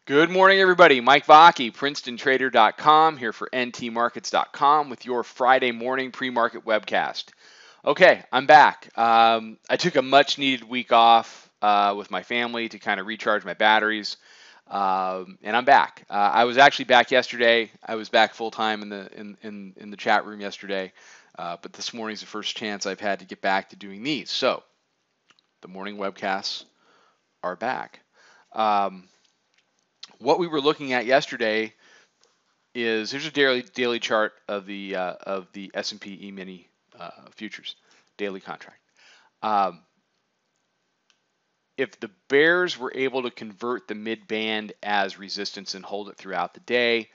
Good morning, everybody. Mike Vacchi, PrincetonTrader.com, here for NTMarkets.com with your Friday morning pre-market webcast. Okay, I'm back. I took a much-needed week off with my family to kind of recharge my batteries, and I'm back. I was actually back yesterday. I was back full-time in the chat room yesterday, but this morning's the first chance I've had to get back to doing these. So the morning webcasts are back. What we were looking at yesterday is here's a daily chart of the S&P E-mini futures daily contract. If the bears were able to convert the mid band as resistance and hold it throughout the day,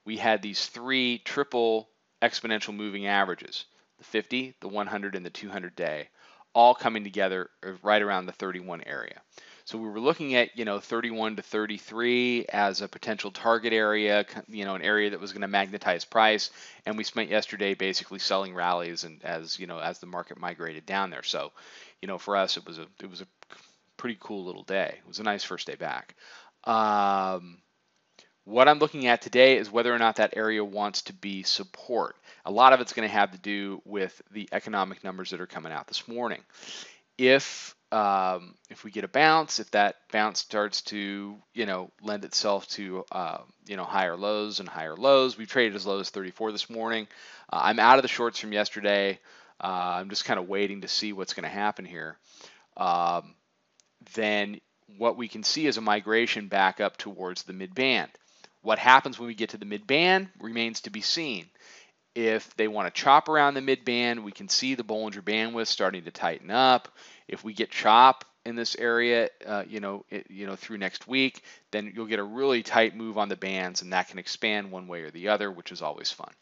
we had these three triple exponential moving averages: the 50, the 100, and the 200 day, all coming together right around the 31 area. So we were looking at, 31 to 33 as a potential target area, an area that was going to magnetize price. And we spent yesterday basically selling rallies and as the market migrated down there. So, for us, it was a pretty cool little day. It was a nice first day back. What I'm looking at today is whether or not that area wants to be support. A lot of it's going to have to do with the economic numbers that are coming out this morning. If we get a bounce, if that bounce starts to lend itself to higher lows and higher lows, we traded as low as 34 this morning. I'm out of the shorts from yesterday. I'm just kind of waiting to see what's going to happen here. Then what we can see is a migration back up towards the mid band. What happens when we get to the mid band remains to be seen. If they want to chop around the mid band, we can see the Bollinger Bandwidth starting to tighten up. If we get chop in this area, through next week, then you'll get a really tight move on the bands, and that can expand one way or the other, which is always fun.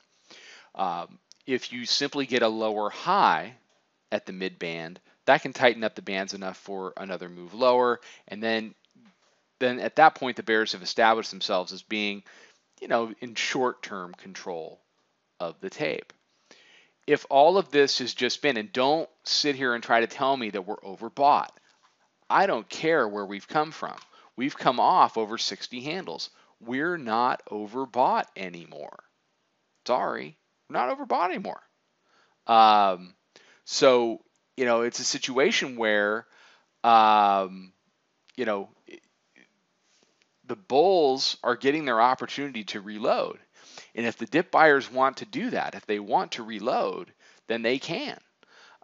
If you simply get a lower high at the mid band, that can tighten up the bands enough for another move lower, and then at that point, the bears have established themselves as being, in short-term control of the tape. If all of this has just been, and don't sit here and try to tell me that we're overbought. I don't care where we've come from. We've come off over 60 handles. We're not overbought anymore. Sorry, we're not overbought anymore. So, it's a situation where, the bulls are getting their opportunity to reload. And if the dip buyers want to do that, if they want to reload, then they can.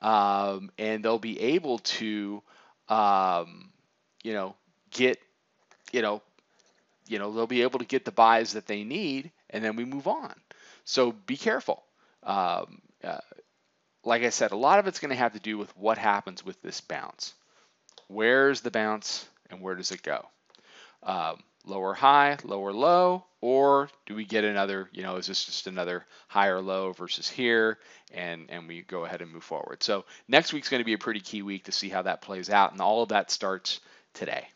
And they'll be able to, get, they'll be able to get the buys that they need, and then we move on. So be careful. Like I said, a lot of it's going to have to do with what happens with this bounce. Where's the bounce and where does it go? Lower high, lower low, or do we get another, is this just another higher low versus here, and we go ahead and move forward? So next week's going to be a pretty key week to see how that plays out, and all of that starts today.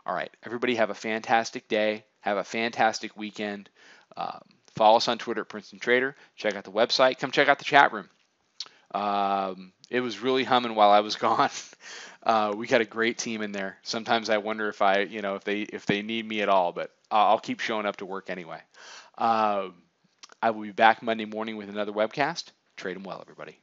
All right, everybody have a fantastic day. Have a fantastic weekend. Follow us on Twitter at Princeton Trader. Check out the website. Come check out the chat room. It was really humming while I was gone. We got a great team in there. Sometimes I wonder if they need me at all, but I'll keep showing up to work anyway. I will be back Monday morning with another webcast. Trade them well, everybody.